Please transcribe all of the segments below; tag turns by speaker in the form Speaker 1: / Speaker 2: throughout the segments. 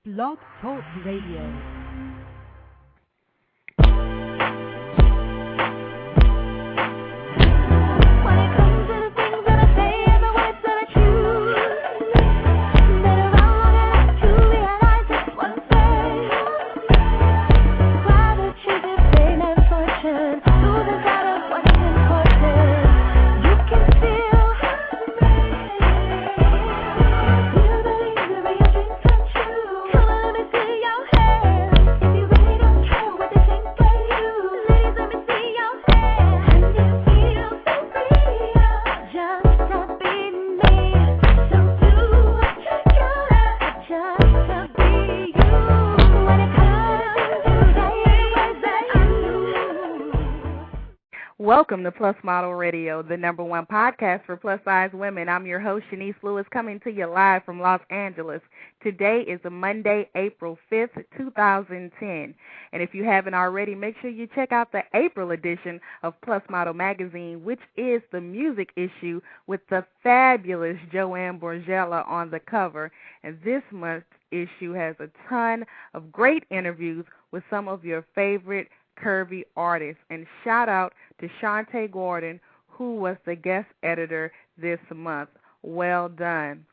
Speaker 1: Blog Talk Radio.
Speaker 2: Welcome to PLUS Model Radio, the #1 podcast for plus-size women. I'm your host, Chenese Lewis, coming to you live from Los Angeles. Today is a Monday, April 5th, 2010. And if you haven't already, make sure you check out the April edition of PLUS Model Magazine, which is the music issue with the fabulous Joanne Borgella on the cover. And this month's issue has a ton of great interviews with some of your favorite curvy artists. And shout out to Shantae Gordon, who was the guest editor this month. Well done.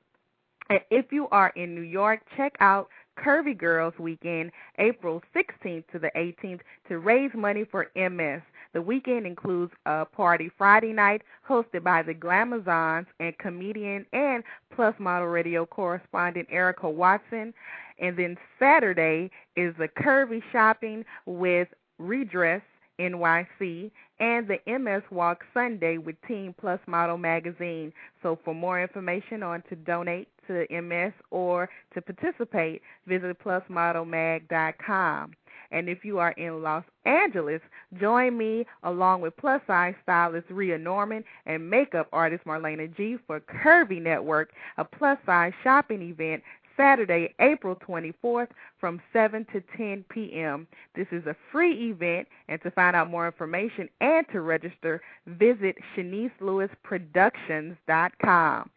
Speaker 2: And if you are in New York, check out Curvy Girls Weekend, April 16th to the 18th, to raise money for MS. The weekend includes a party Friday night hosted by the Glamazons and comedian and PLUS Model Radio correspondent Erica Watson. And then Saturday is the Curvy Shopping with Redress NYC and the MS Walk Sunday with Team PLUS Model Magazine. So for more information on to donate to MS or to participate, visit plusmodelmag.com. And if you are in Los Angeles, join me along with plus-size stylist Rhea Norman and makeup artist Marlena G for Curvy Network, a plus-size shopping event Saturday, April 24th from 7 to 10 p.m. This is a free event, and to find out more information and to register, visit ShaniceLewisProductions.com.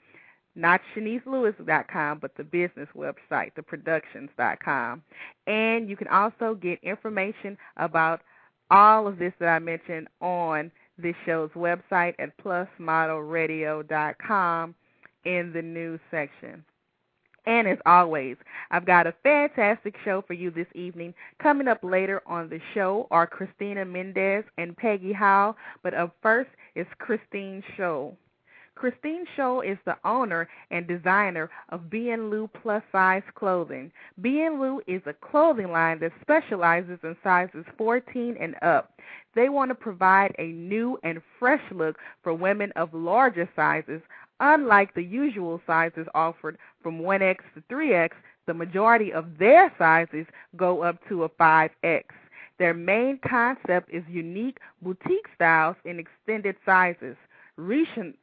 Speaker 2: Not ShaniceLewis.com, but the business website, the productions.com. And you can also get information about all of this that I mentioned on this show's website at plusmodelradio.com in the news section. And as always, I've got a fantastic show for you this evening. Coming up later on the show are Christina Mendez and Peggy Howell, but up first is Christine Scholl. Christine Scholl is the owner and designer of B&Lu plus-size clothing. B&Lu is a clothing line that specializes in sizes 14 and up. They want to provide a new and fresh look for women of larger sizes. Unlike the usual sizes offered from 1X to 3X, the majority of their sizes go up to a 5X. Their main concept is unique boutique styles in extended sizes. Recent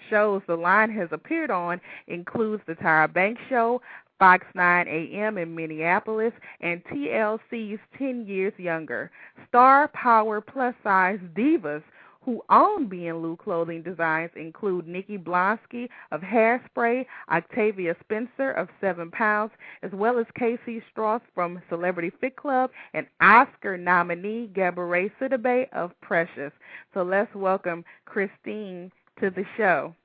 Speaker 2: shows the line has appeared on includes the Tyra Banks Show, Fox 9 AM in Minneapolis, and TLC's 10 Years Younger. Star power plus-size divas who own B&Lu clothing designs include Nikki Blonsky of Hairspray, Octavia Spencer of 7 Pounds, as well as Casey Strauss from Celebrity Fit Club, and Oscar nominee Gabourey Sidibe of Precious. So let's welcome Christine to the show.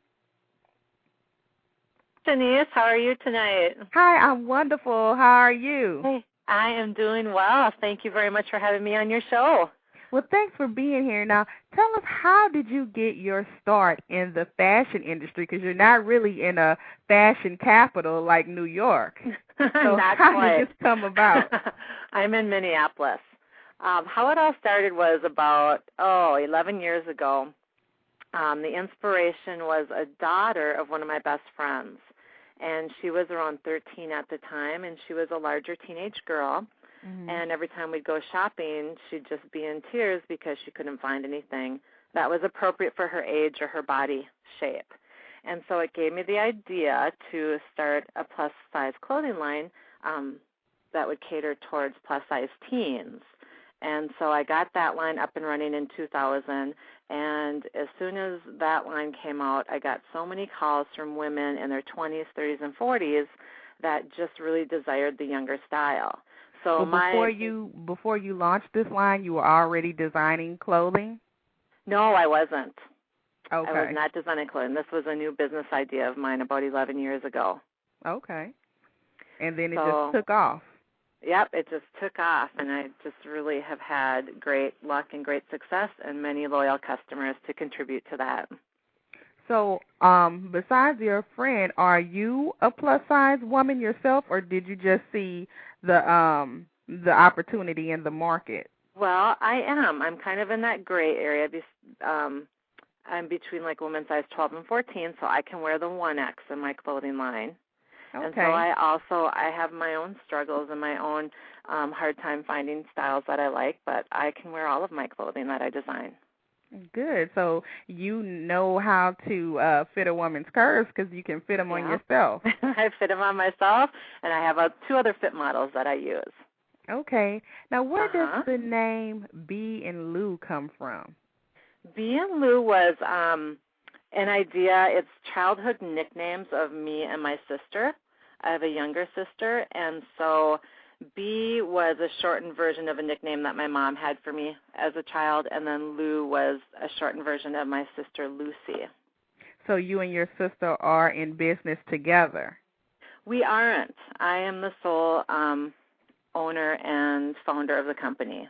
Speaker 3: Chenese, how are you tonight?
Speaker 2: Hi, I'm wonderful. How are you?
Speaker 3: Hey, I am doing well. Thank you very much for having me on your show.
Speaker 2: Well, thanks for being here. Now, tell us, how did you get your start in the fashion industry? Because you're not really in a fashion capital like New York. So
Speaker 3: not
Speaker 2: how
Speaker 3: quite.
Speaker 2: did this come about?
Speaker 3: I'm in Minneapolis. How it all started was about, 11 years ago. The inspiration was a daughter of one of my best friends, and she was around 13 at the time, and she was a larger teenage girl. Mm-hmm. And every time we'd go shopping, she'd just be in tears because she couldn't find anything that was appropriate for her age or her body shape. And so it gave me the idea to start a plus-size clothing line that would cater towards plus-size teens. And so I got that line up and running in 2000, and as soon as that line came out, I got so many calls from women in their 20s, 30s, and 40s that just really desired the younger style. So
Speaker 2: before you launched this line, you were already designing clothing?
Speaker 3: No, I wasn't.
Speaker 2: Okay.
Speaker 3: I was not designing clothing. This was a new business idea of mine about 11 years ago.
Speaker 2: Okay. And then it just took off.
Speaker 3: Yep, it just took off, and I just really have had great luck and great success and many loyal customers to contribute to that.
Speaker 2: So, besides your friend, are you a plus-size woman yourself, or did you just see the opportunity in the market?
Speaker 3: Well, I am. I'm kind of in that gray area. I'm between like women's size 12 and 14, so I can wear the 1X in my clothing line.
Speaker 2: Okay.
Speaker 3: And so I have my own struggles and my own hard time finding styles that I like, but I can wear all of my clothing that I design.
Speaker 2: Good. So you know how to fit a woman's curves because you can fit them on yourself.
Speaker 3: I fit them on myself, and I have 2 other fit models that I use.
Speaker 2: Okay. Now, where does the name B&Lu come from?
Speaker 3: B&Lu was an idea. It's childhood nicknames of me and my sister. I have a younger sister, and so B was a shortened version of a nickname that my mom had for me as a child, and then Lou was a shortened version of my sister Lucy.
Speaker 2: So you and your sister are in business together?
Speaker 3: We aren't. I am the sole owner and founder of the company.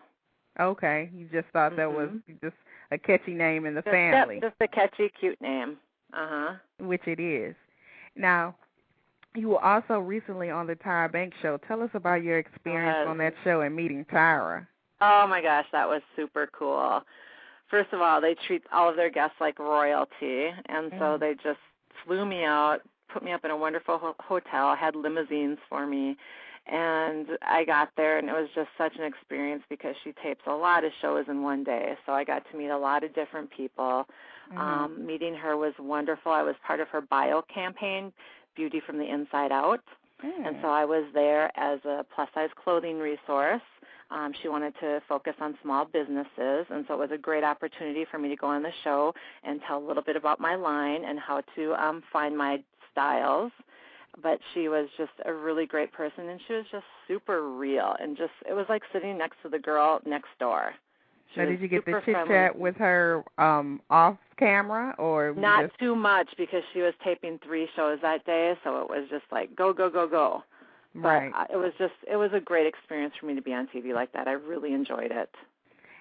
Speaker 2: Okay. You just thought that was just a catchy name in the family.
Speaker 3: Just a catchy, cute name.
Speaker 2: Which it is. Now, you were also recently on the Tyra Banks show. Tell us about your experience on that show and meeting Tyra.
Speaker 3: Oh, my gosh, that was super cool. First of all, they treat all of their guests like royalty, and so they just flew me out, put me up in a wonderful hotel, had limousines for me, and I got there, and it was just such an experience because she tapes a lot of shows in one day, so I got to meet a lot of different people. Meeting her was wonderful. I was part of her bio campaign, Beauty from the Inside Out, and so I was there as a plus-size clothing resource. She wanted to focus on small businesses, and so it was a great opportunity for me to go on the show and tell a little bit about my line and how to find my styles. But she was just a really great person, and she was just super real, and just it was like sitting next to the girl next door.
Speaker 2: Now, did you get to chit-chat with her off camera? Or
Speaker 3: not too much because she was taping 3 shows that day, so it was just like go, go, go, go.
Speaker 2: Right.
Speaker 3: But it was a great experience for me to be on TV like that. I really enjoyed it.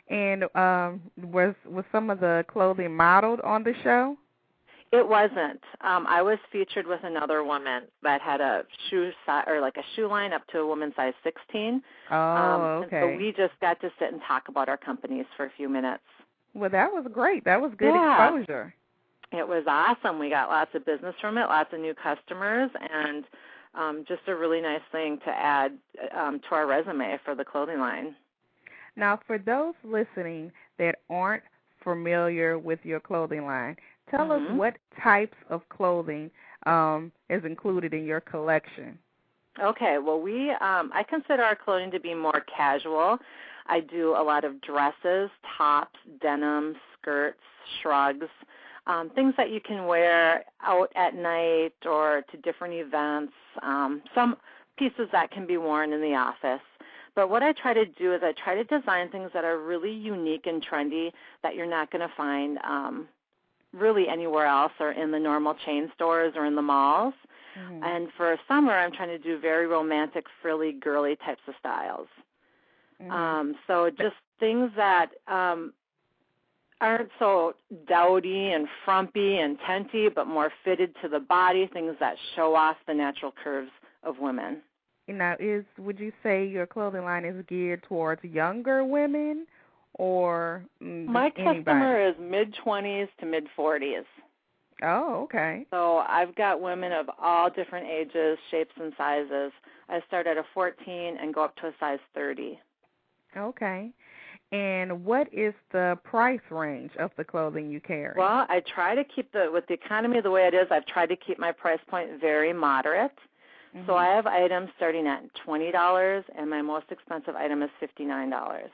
Speaker 2: And was some of the clothing modeled on the show?
Speaker 3: It wasn't. I was featured with another woman that had a shoe line up to a woman size 16.
Speaker 2: Oh, okay.
Speaker 3: And so we just got to sit and talk about our companies for a few minutes.
Speaker 2: Well, that was great. That was good exposure.
Speaker 3: It was awesome. We got lots of business from it, lots of new customers, and just a really nice thing to add to our resume for the clothing line.
Speaker 2: Now, for those listening that aren't familiar with your clothing line, tell us what types of clothing is included in your collection.
Speaker 3: Okay, well, I consider our clothing to be more casual. I do a lot of dresses, tops, denim, skirts, shrugs, things that you can wear out at night or to different events, some pieces that can be worn in the office. But what I try to do is I try to design things that are really unique and trendy that you're not going to find really anywhere else or in the normal chain stores or in the malls. And for summer, I'm trying to do very romantic, frilly, girly types of styles. So just things that aren't so dowdy and frumpy and tenty, but more fitted to the body, things that show off the natural curves of women.
Speaker 2: Now, would you say your clothing line is geared towards younger women or
Speaker 3: my customer is mid-20s to mid-40s.
Speaker 2: Oh, okay.
Speaker 3: So I've got women of all different ages, shapes, and sizes. I start at a 14 and go up to a size 30.
Speaker 2: Okay. And what is the price range of the clothing you carry?
Speaker 3: Well, I try to keep with the economy the way it is, I've tried to keep my price point very moderate. So I have items starting at $20, and my most expensive item is $59.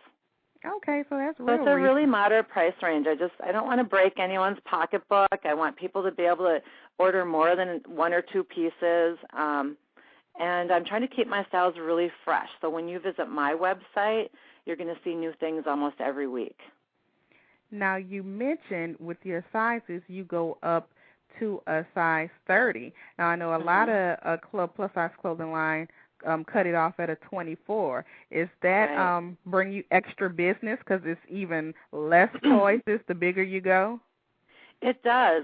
Speaker 2: Okay, so that's
Speaker 3: So it's a really moderate price range. I don't want to break anyone's pocketbook. I want people to be able to order more than 1 or 2 pieces. And I'm trying to keep my styles really fresh. So when you visit my website, you're going to see new things almost every week.
Speaker 2: Now, you mentioned with your sizes, you go up to a size 30. Now, I know a lot of plus-size clothing line cut it off at a 24. Is that bring you extra business because it's even less choices the bigger you go?
Speaker 3: It does.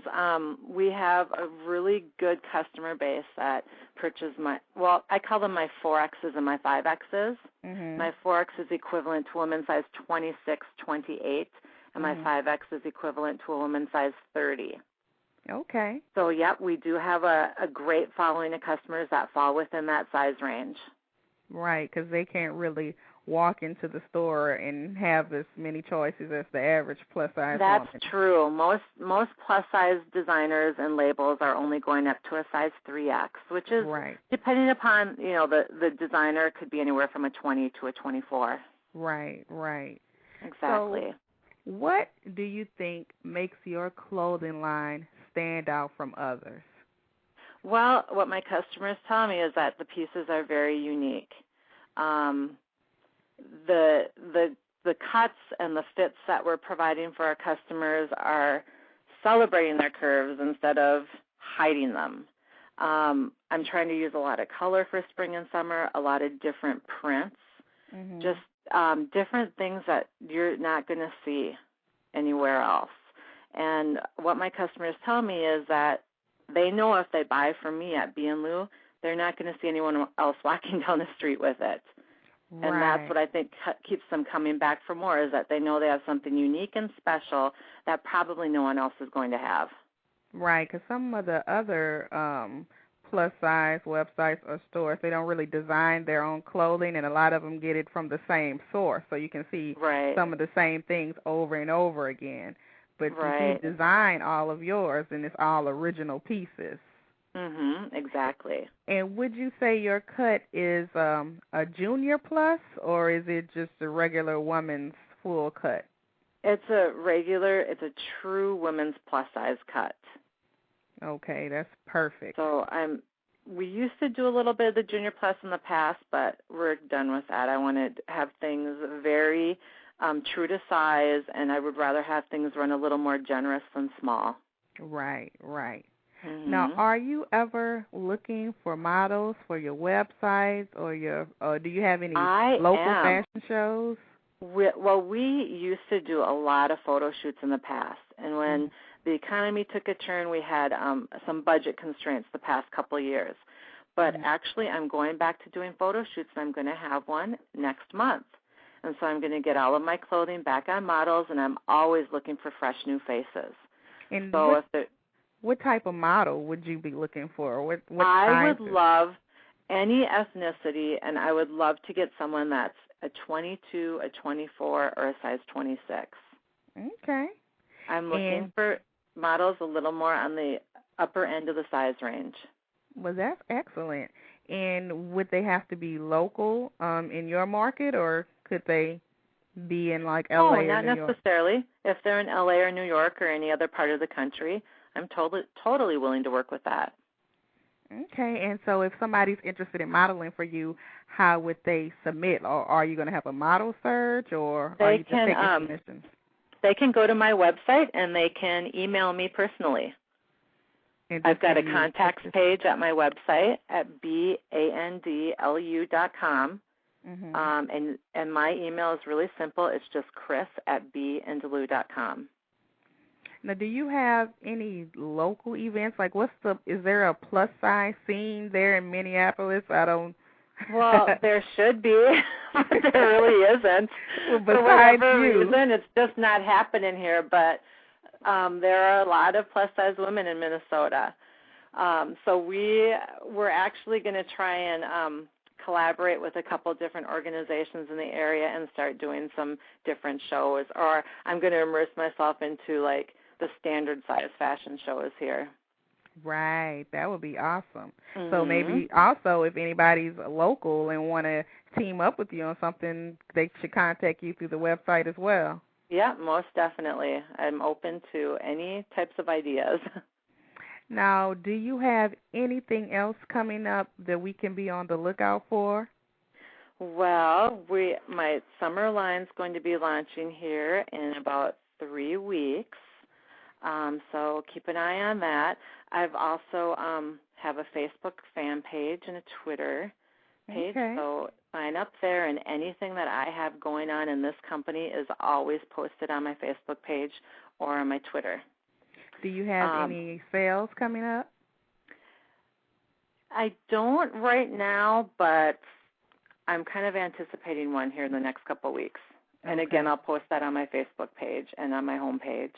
Speaker 3: We have a really good customer base that purchases I call them my 4Xs and my 5Xs. Mm-hmm. My 4X is equivalent to a women's size 26, 28, and my 5X is equivalent to a women's size 30.
Speaker 2: Okay.
Speaker 3: So, we do have a great following of customers that fall within that size range.
Speaker 2: Right, because they can't really walk into the store and have as many choices as the average plus-size woman.
Speaker 3: That's true. Most plus-size designers and labels are only going up to a size 3X, which is, depending upon, the designer, could be anywhere from a 20 to a 24.
Speaker 2: Right.
Speaker 3: Exactly.
Speaker 2: So what do you think makes your clothing line stand out from others?
Speaker 3: Well, what my customers tell me is that the pieces are very unique. The cuts and the fits that we're providing for our customers are celebrating their curves instead of hiding them. I'm trying to use a lot of color for spring and summer, a lot of different prints, just different things that you're not going to see anywhere else. And what my customers tell me is that they know if they buy from me at B&Lu, they're not going to see anyone else walking down the street with it.
Speaker 2: Right.
Speaker 3: And that's what I think keeps them coming back for more, is that they know they have something unique and special that probably no one else is going to have.
Speaker 2: Right, because some of the other plus-size websites or stores, they don't really design their own clothing, and a lot of them get it from the same source, so you can see some of the same things over and over again. But you design all of yours, and it's all original pieces.
Speaker 3: Exactly.
Speaker 2: And would you say your cut is a junior plus, or is it just a regular woman's full cut?
Speaker 3: It's a true women's plus-size cut.
Speaker 2: Okay, that's perfect.
Speaker 3: So we used to do a little bit of the junior plus in the past, but we're done with that. I want to have things very true to size, and I would rather have things run a little more generous than small.
Speaker 2: Right. Now, are you ever looking for models for your website, or do you have any local fashion shows?
Speaker 3: We used to do a lot of photo shoots in the past, and when the economy took a turn, we had some budget constraints the past couple of years. But actually, I'm going back to doing photo shoots, and I'm going to have one next month. And so I'm going to get all of my clothing back on models, and I'm always looking for fresh new faces.
Speaker 2: And what type of model would you be looking for? What
Speaker 3: I would love any ethnicity, and I would love to get someone that's a 22, a 24, or a size 26.
Speaker 2: Okay.
Speaker 3: I'm looking for models a little more on the upper end of the size range.
Speaker 2: Well, that's excellent. And would they have to be local in your market, or could they be in like LA or New York?
Speaker 3: Not necessarily. If they're in LA or New York or any other part of the country, I'm totally willing to work with that.
Speaker 2: Okay, and so if somebody's interested in modeling for you, how would they submit? Or are you going to have a model search, or are you just taking submissions?
Speaker 3: They can go to my website, and they can email me personally. I've got a contacts page at my website at bandlu.com. And my email is really simple. It's just chris@bandlu.com.
Speaker 2: Now, do you have any local events? Like, is there a plus size scene there in Minneapolis?
Speaker 3: Well, there should be, but there really isn't.
Speaker 2: Well,
Speaker 3: for whatever reason, it's just not happening here. But there are a lot of plus size women in Minnesota. So we're actually going to try and collaborate with a couple different organizations in the area and start doing some different shows. Or I'm going to immerse myself into like the standard size fashion shows here.
Speaker 2: Right. That would be awesome. So maybe also if anybody's local and want to team up with you on something, they should contact you through the website as well.
Speaker 3: Yeah, most definitely. I'm open to any types of ideas.
Speaker 2: Now, do you have anything else coming up that we can be on the lookout for?
Speaker 3: Well, my summer line's going to be launching here in about 3 weeks, so keep an eye on that. I've also have a Facebook fan page and a Twitter page, so sign up there, and anything that I have going on in this company is always posted on my Facebook page or on my Twitter.
Speaker 2: Do you have any sales coming up?
Speaker 3: I don't right now, but I'm kind of anticipating one here in the next couple of weeks. And again, I'll post that on my Facebook page and on my home page.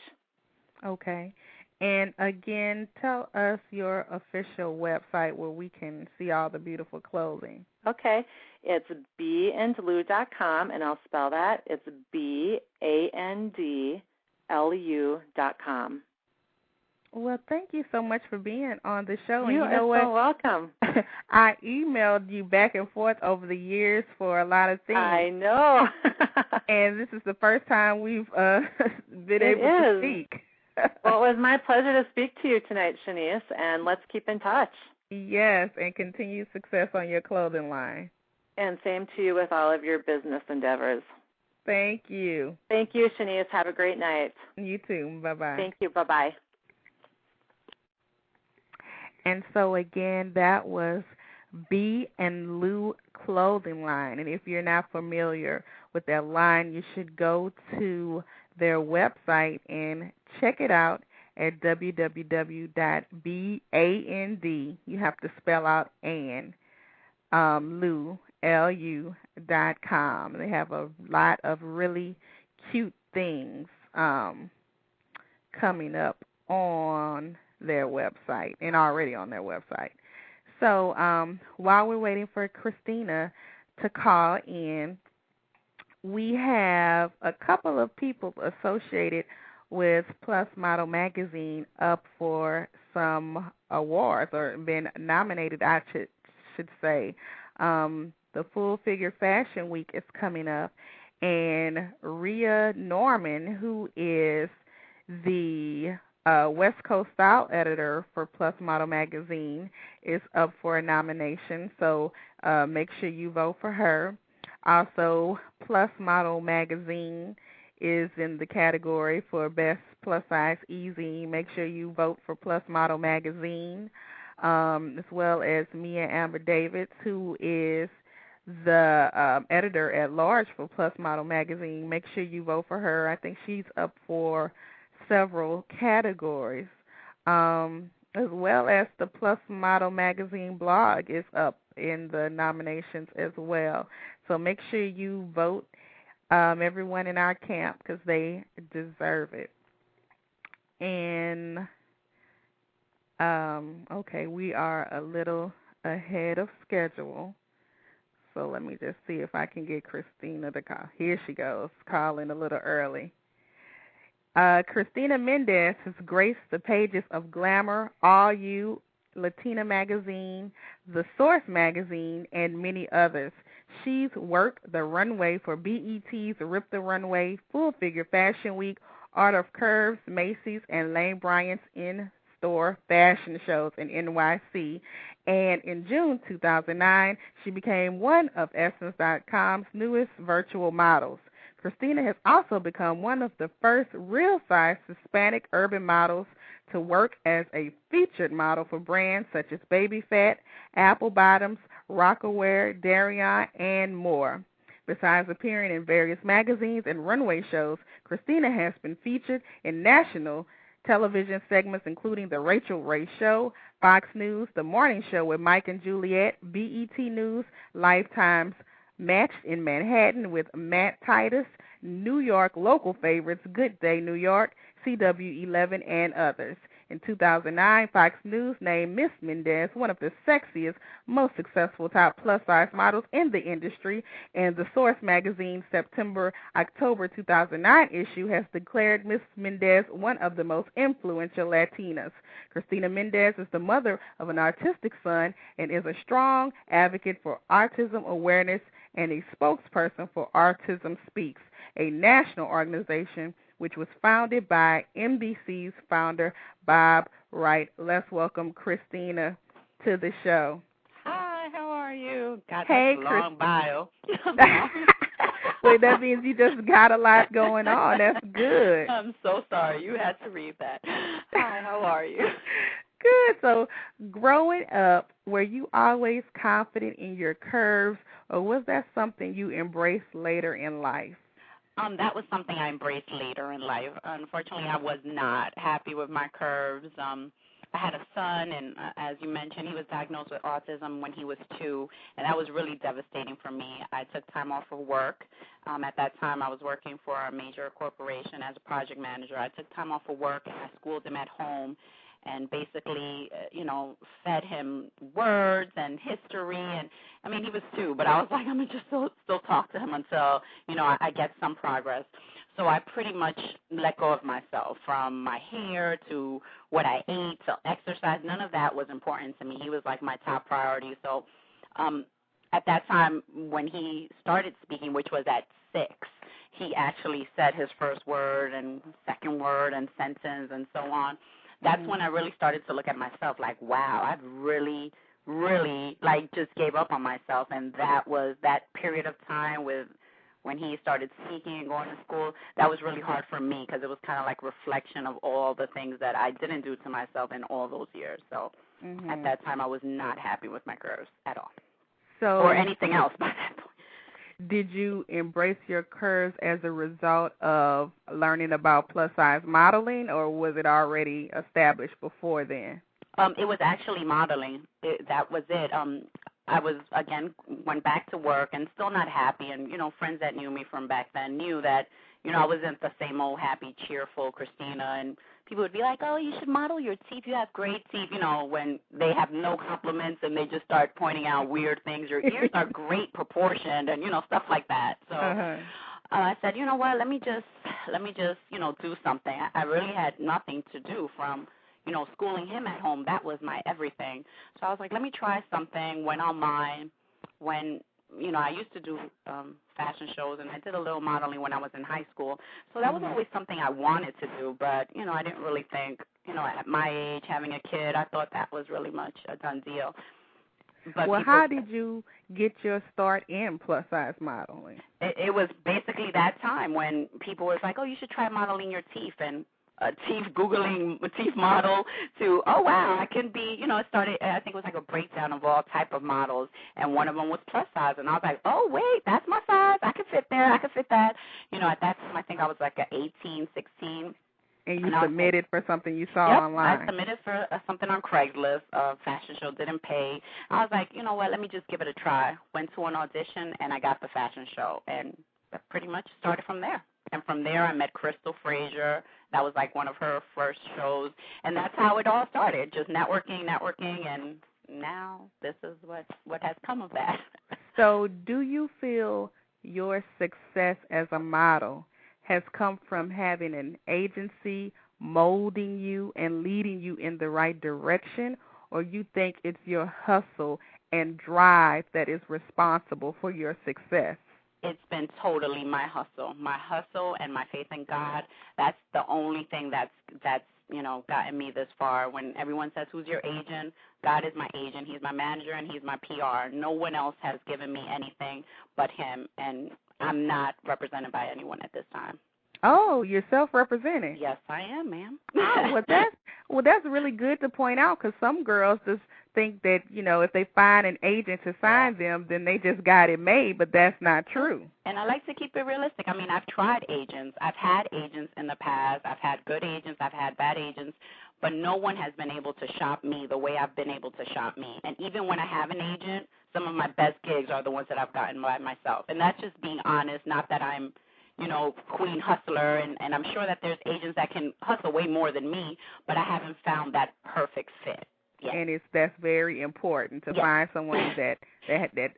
Speaker 3: Okay.
Speaker 2: And again, tell us your official website where we can see all the beautiful clothing.
Speaker 3: Okay. It's BandLu.com, and I'll spell that. It's BANDLU.com.
Speaker 2: Well, thank you so much for being on the show.
Speaker 3: You are so welcome.
Speaker 2: I emailed you back and forth over the years for a lot of things.
Speaker 3: I know.
Speaker 2: And this is the first time we've been able to speak.
Speaker 3: Well, it was my pleasure to speak to you tonight, Chenese, and let's keep in touch.
Speaker 2: Yes, and continued success on your clothing line.
Speaker 3: And same to you with all of your business endeavors.
Speaker 2: Thank you.
Speaker 3: Thank you, Chenese. Have a great night.
Speaker 2: You too. Bye-bye.
Speaker 3: Thank you. Bye-bye.
Speaker 2: And so, again, that was B&Lu clothing line. And if you're not familiar with that line, you should go to their website and check it out at www.band, you have to spell out Lu.com. They have a lot of really cute things coming up on their website and already on their website. So while we're waiting for Christina to call in, we have a couple of people associated with PLUS Model Magazine up for some awards, or been nominated, I should say. The Full Figure Fashion Week is coming up, and Rhea Norman, who is the West Coast Style Editor for PLUS Model Magazine, is up for a nomination, so make sure you vote for her. Also, PLUS Model Magazine is in the category for Best Plus Size Easy. Make sure you vote for PLUS Model Magazine, as well as Mia Amber Davids, who is the editor-at-large for PLUS Model Magazine. Make sure you vote for her. I think she's up for several categories, as well as the PLUS Model Magazine blog is up in the nominations as well. So make sure you vote everyone in our camp, because they deserve it. And, okay, we are a little ahead of schedule. So let me just see if I can get Christina to call. Here she goes, calling a little early. Christina Mendez has graced the pages of Glamour, All You, Latina Magazine, The Source Magazine, and many others. She's worked the runway for BET's Rip the Runway, Full Figure Fashion Week, Art of Curves, Macy's, and Lane Bryant's in-store fashion shows in NYC. And in June 2009, she became one of Essence.com's newest virtual models. Christina has also become one of the first real-size Hispanic urban models to work as a featured model for brands such as Baby Fat, Apple Bottoms, Rockaware, Darion, and more. Besides appearing in various magazines and runway shows, Christina has been featured in national television segments including The Rachel Ray Show, Fox News, The Morning Show with Mike and Juliet, BET News, Lifetime's Matched in Manhattan with Matt Titus, New York local favorites, Good Day New York, CW11, and others. In 2009, Fox News named Miss Mendez one of the sexiest, most successful top plus-size models in the industry, and the Source magazine's September-October 2009 issue has declared Miss Mendez one of the most influential Latinas. Christina Mendez is the mother of an autistic son and is a strong advocate for autism awareness and a spokesperson for Autism Speaks, a national organization which was founded by NBC's founder Bob right. Let's welcome Christina to the show.
Speaker 1: Hi, how are you? God,
Speaker 2: Hey,
Speaker 1: that's a long bio.
Speaker 2: Well, that means you just got a lot going on. That's good.
Speaker 1: I'm so sorry. You had to read that. Hi, how are you?
Speaker 2: Good. So, growing up, were you always confident in your curves, or was that something you embraced later in life?
Speaker 1: That was something I embraced later in life. Unfortunately, I was not happy with my curves. I had a son, and as you mentioned, he was diagnosed with autism when he was 2, and that was really devastating for me. I took time off of work. At that time, I was working for a major corporation as a project manager. I took time off of work, and I schooled him at home and basically, fed him words and history. And, I mean, he was 2, but I was like, I'm going to just still talk to him until, I get some progress. So I pretty much let go of myself, from my hair to what I ate to exercise. None of that was important to me. He was like my top priority. So at that time when he started speaking, which was at 6, he actually said his first word and second word and sentence and so on. That's when I really started to look at myself like, wow, I've really, like, just gave up on myself. And that was that period of time when he started speaking and going to school. That was really hard for me because it was kind of like reflection of all the things that I didn't do to myself in all those years. So at that time, I was not happy with my curves at all, or anything else by that point.
Speaker 2: Did you embrace your curves as a result of learning about plus-size modeling, or was it already established before then?
Speaker 1: It was actually modeling. That was it. I went back to work and still not happy. And, friends that knew me from back then knew that, I wasn't the same old happy, cheerful Christina. And people would be like, oh, you should model your teeth. You have great teeth, when they have no compliments and they just start pointing out weird things. Your ears are great proportioned and, stuff like that. So I said, you know what, let me just, do something. I really had nothing to do from schooling him at home. That was my everything. So I was like, let me try something. Went online. I used to do fashion shows, and I did a little modeling when I was in high school. So that was always something I wanted to do, but, I didn't really think, at my age, having a kid, I thought that was really much a done deal. But
Speaker 2: how did you get your start in plus-size modeling?
Speaker 1: It was basically that time when people were like, oh, you should try modeling your teeth, and Googling a teeth model to, oh, wow, I can be, it started, I think it was like a breakdown of all type of models, and one of them was plus size, and I was like, oh, wait, that's my size. I can fit there. I can fit that. At that time, I think I was like 18, 16.
Speaker 2: And you submitted for something you saw online?
Speaker 1: I submitted for something on Craigslist, a fashion show, didn't pay. I was like, you know what, let me just give it a try. Went to an audition, and I got the fashion show, and that pretty much started from there. And from there, I met Crystal Frazier. That was like one of her first shows. And that's how it all started, just networking, and now this is what has come of that.
Speaker 2: So do you feel your success as a model has come from having an agency molding you and leading you in the right direction, or you think it's your hustle and drive that is responsible for your success?
Speaker 1: It's been totally my hustle and my faith in God. That's the only thing that's gotten me this far. When everyone says, who's your agent? God is my agent. He's my manager, and he's my PR. No one else has given me anything but him, and I'm not represented by anyone at this time.
Speaker 2: Oh, you're self-represented.
Speaker 1: Yes, I am, ma'am.
Speaker 2: Oh, that's really good to point out, because some girls just think that, if they find an agent to sign them, then they just got it made, but that's not true.
Speaker 1: And I like to keep it realistic. I mean, I've tried agents. I've had agents in the past. I've had good agents. I've had bad agents. But no one has been able to shop me the way I've been able to shop me. And even when I have an agent, some of my best gigs are the ones that I've gotten by myself. And that's just being honest, not that I'm queen hustler, and I'm sure that there's agents that can hustle way more than me, but I haven't found that perfect fit yet.
Speaker 2: And that's very important to find someone that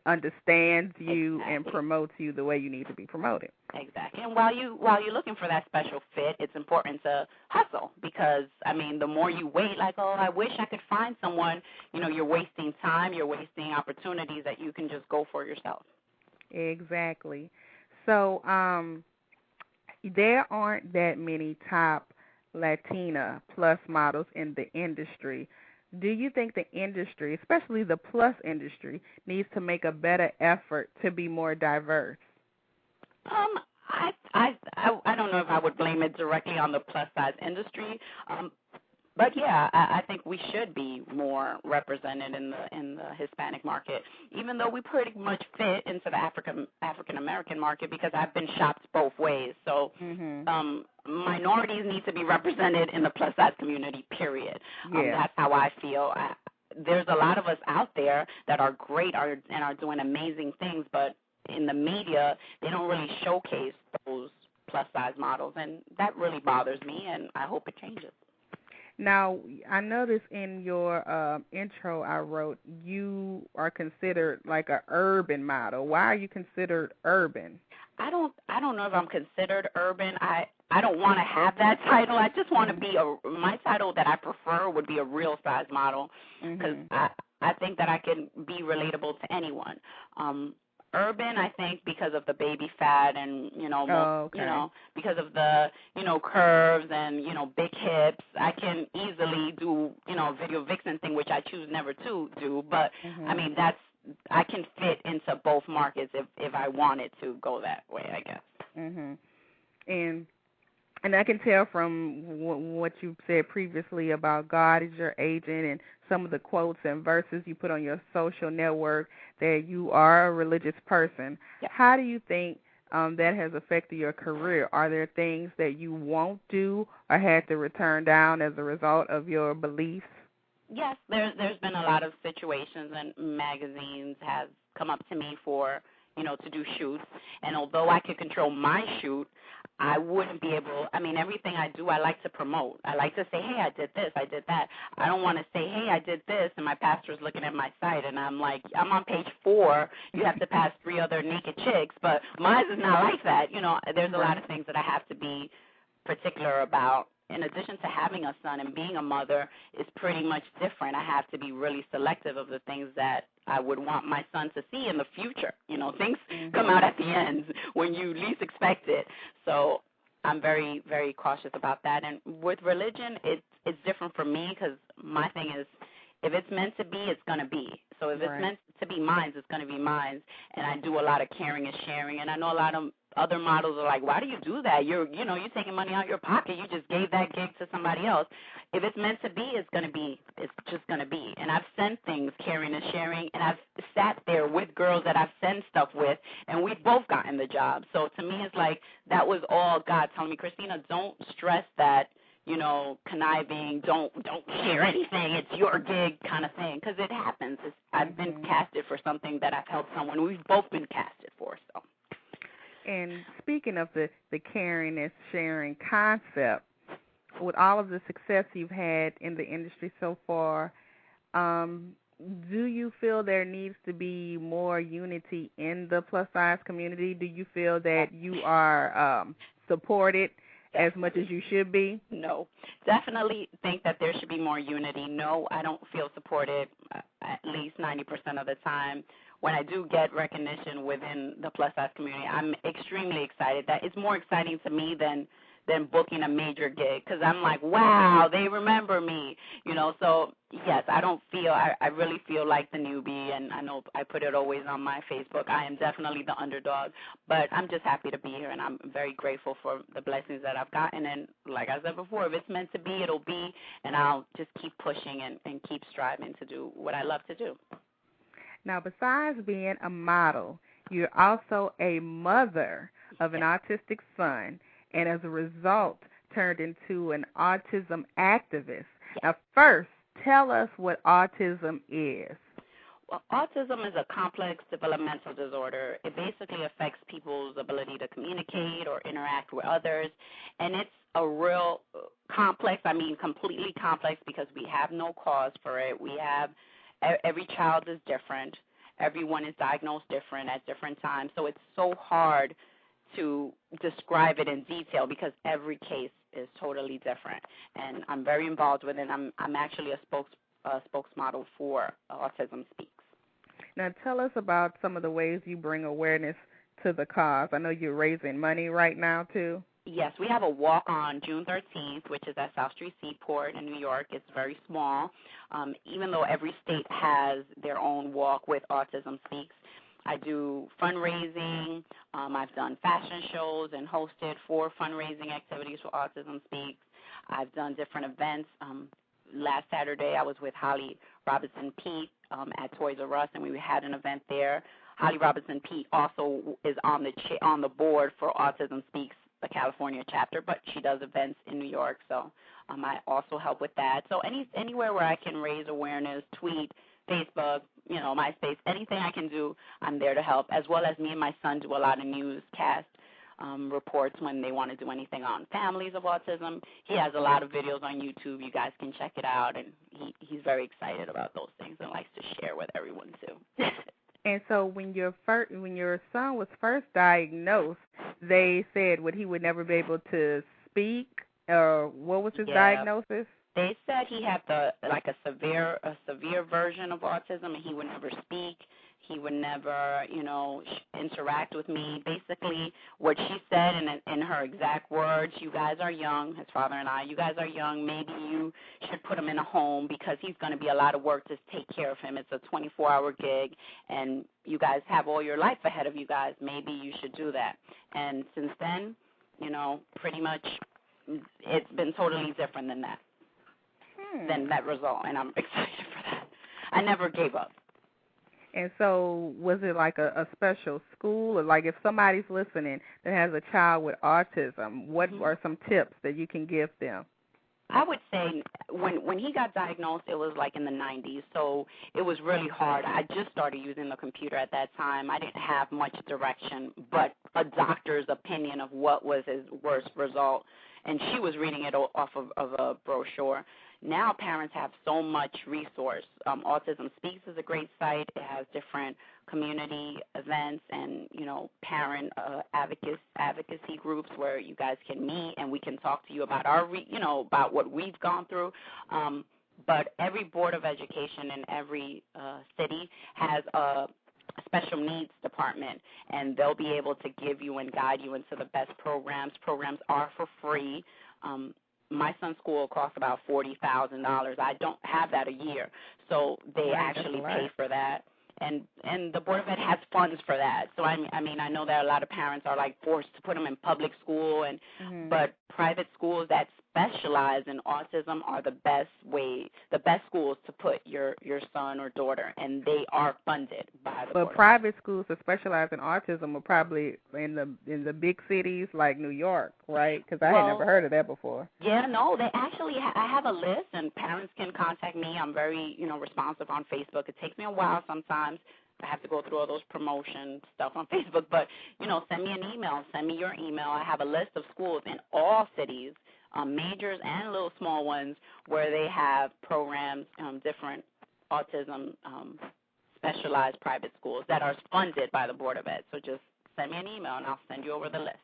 Speaker 2: understands you and promotes you the way you need to be promoted.
Speaker 1: Exactly. And while you're looking for that special fit, it's important to hustle, because, I mean, the more you wait, like, oh, I wish I could find someone, you're wasting time, you're wasting opportunities that you can just go for yourself.
Speaker 2: Exactly. So, there aren't that many top Latina plus models in the industry. Do you think the industry, especially the plus industry, needs to make a better effort to be more diverse?
Speaker 1: I don't know if I would blame it directly on the plus size industry, but yeah, I think we should be more represented in the Hispanic market, even though we pretty much fit into the African American market because I've been shopped both ways. So minorities need to be represented in the plus size community. Period. That's how I feel. There's a lot of us out there that are great and are doing amazing things, but in the media, they don't really showcase those plus-size models, and that really bothers me, and I hope it changes.
Speaker 2: Now, I noticed in your intro I wrote you are considered like an urban model. Why are you considered urban?
Speaker 1: I don't know if I'm considered urban. I don't want to have that title. I just want to be my title that I prefer would be a real size model because I think that I can be relatable to anyone. Urban, I think, because of the baby fat and, because of the, curves and, big hips. I can easily do, video vixen thing, which I choose never to do. But, I mean, I can fit into both markets if I wanted to go that way, I guess.
Speaker 2: And I can tell from what you said previously about God is your agent and some of the quotes and verses you put on your social network that you are a religious person. Yeah. How do you think that has affected your career? Are there things that you won't do or had to return down as a result of your beliefs?
Speaker 1: Yes, there's been a lot of situations, and magazines have come up to me for, to do shoots. And although I could control my shoot, I wouldn't be able, everything I do, I like to promote. I like to say, hey, I did this, I did that. I don't want to say, hey, I did this, and my pastor's looking at my site, and I'm like, I'm on page 4. You have to pass 3 other naked chicks, but mine is not like that. There's a lot of things that I have to be particular about. In addition to having a son and being a mother is pretty much different. I have to be really selective of the things that I would want my son to see in the future. Things come out at the end when you least expect it. So I'm very, very cautious about that. And with religion, it's different for me because my thing is if it's meant to be, it's going to be. So if it's meant to be mine, it's going to be mine. And I do a lot of caring and sharing. And I know a lot of other models are like, why do you do that? You're taking money out of your pocket. You just gave that gig to somebody else. If it's meant to be, it's going to be. It's just going to be. And I've sent things, caring and sharing, and I've sat there with girls that I've sent stuff with, and we've both gotten the job. So to me, it's like that was all God telling me, Christina, don't stress that, conniving, don't share anything, it's your gig kind of thing, because it happens. I've been casted for something that I've helped someone. We've both been casted for, so.
Speaker 2: And speaking of the caring and sharing concept, with all of the success you've had in the industry so far, do you feel there needs to be more unity in the plus-size community? Do you feel that you are supported as much as you should be?
Speaker 1: No. Definitely think that there should be more unity. No, I don't feel supported at least 90% of the time. When I do get recognition within the plus-size community, I'm extremely excited. That it's more exciting to me than booking a major gig because I'm like, wow, they remember me, So, yes, I really feel like the newbie, and I know I put it always on my Facebook. I am definitely the underdog, but I'm just happy to be here, and I'm very grateful for the blessings that I've gotten. And like I said before, if it's meant to be, it'll be, and I'll just keep pushing and keep striving to do what I love to do.
Speaker 2: Now, besides being a model, you're also a mother of an autistic son, and as a result, turned into an autism activist. Now, first, tell us what autism is.
Speaker 1: Well, autism is a complex developmental disorder. It basically affects people's ability to communicate or interact with others, and it's a real complex, completely complex because we have no cause for it. Every child is different. Everyone is diagnosed different at different times. So it's so hard to describe it in detail because every case is totally different. And I'm very involved with it. I'm actually a spokesmodel for Autism Speaks.
Speaker 2: Now tell us about some of the ways you bring awareness to the cause. I know you're raising money right now too.
Speaker 1: Yes, we have a walk on June 13th, which is at South Street Seaport in New York. It's very small. Even though every state has their own walk with Autism Speaks, I do fundraising. I've done fashion shows and hosted 4 fundraising activities for Autism Speaks. I've done different events. Last Saturday, I was with Holly Robinson Pete at Toys R Us, and we had an event there. Holly Robinson Pete also is on the board for Autism Speaks, the California chapter, but she does events in New York, so I also help with that. So anywhere where I can raise awareness, tweet, Facebook, MySpace, anything I can do, I'm there to help, as well as me and my son do a lot of newscast reports when they want to do anything on families of autism. He has a lot of videos on YouTube. You guys can check it out, and he's very excited about those things and likes to share with everyone, too.
Speaker 2: And so when your son was first diagnosed, they said he would never be able to speak, or what was his diagnosis?
Speaker 1: They said he had a severe version of autism, and he would never speak. He would never, interact with me. Basically, what she said in her exact words, you guys are young, his father and I, you guys are young. Maybe you should put him in a home because he's going to be a lot of work to take care of him. It's a 24-hour gig, and you guys have all your life ahead of you guys. Maybe you should do that. And since then, pretty much it's been totally different than that, than that result, and I'm excited for that. I never gave up.
Speaker 2: And so was it like a special school, or like if somebody's listening that has a child with autism, what are some tips that you can give them?
Speaker 1: I would say when he got diagnosed, it was like in the 90s, so it was really hard. I just started using the computer at that time. I didn't have much direction, but a doctor's opinion of what was his worst result, and she was reading it off of a brochure. Now parents have so much resource. Autism Speaks is a great site. It has different community events and, parent advocacy groups where you guys can meet and we can talk to you about about what we've gone through. But every board of education in every city has a special needs department, and they'll be able to give you and guide you into the best programs. Programs are for free. My son's school costs about $40,000. I don't have that a year, so they actually pay for that. And the Board of Ed has funds for that. So, I know that a lot of parents are, forced to put them in public school, but private schools that specialize in autism are the best schools to put your son or daughter, and they are funded by the Board.
Speaker 2: But private schools that specialize in autism are probably in the big cities like New York, right? Because I had never heard of that before.
Speaker 1: Yeah, no, they actually I have a list, and parents can contact me. I'm very, responsive on Facebook. It takes me a while sometimes. I have to go through all those promotion stuff on Facebook, but, send me an email. Send me your email. I have a list of schools in all cities, majors and little small ones, where they have programs, different autism specialized private schools that are funded by the Board of Ed. So just send me an email, and I'll send you over the list.